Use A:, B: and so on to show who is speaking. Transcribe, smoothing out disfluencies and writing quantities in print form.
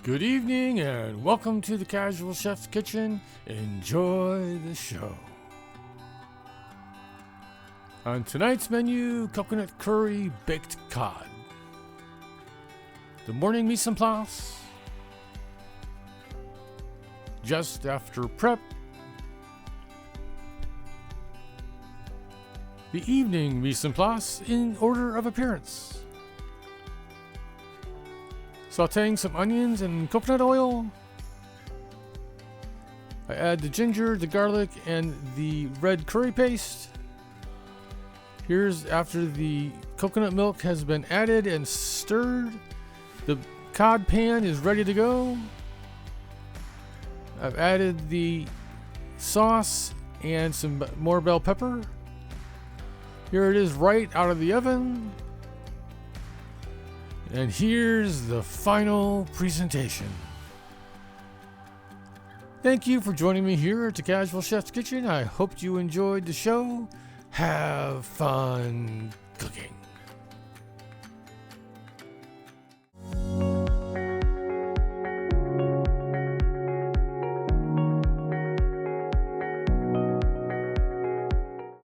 A: Good evening and welcome to the Casual Chef's Kitchen. Enjoy the show. On tonight's menu, coconut curry baked cod. The morning mise en place. Just after prep. The evening mise en place in order of appearance. Sauteing some onions and coconut oil. I add the ginger, the garlic, and the red curry paste. Here's after the coconut milk has been added and stirred. The cod pan is ready to go. I've added the sauce and some more bell pepper. Here it is right out of the oven. And here's the final presentation. Thank you for joining me here at the Casual Chef's Kitchen. I hope you enjoyed the show. Have fun cooking.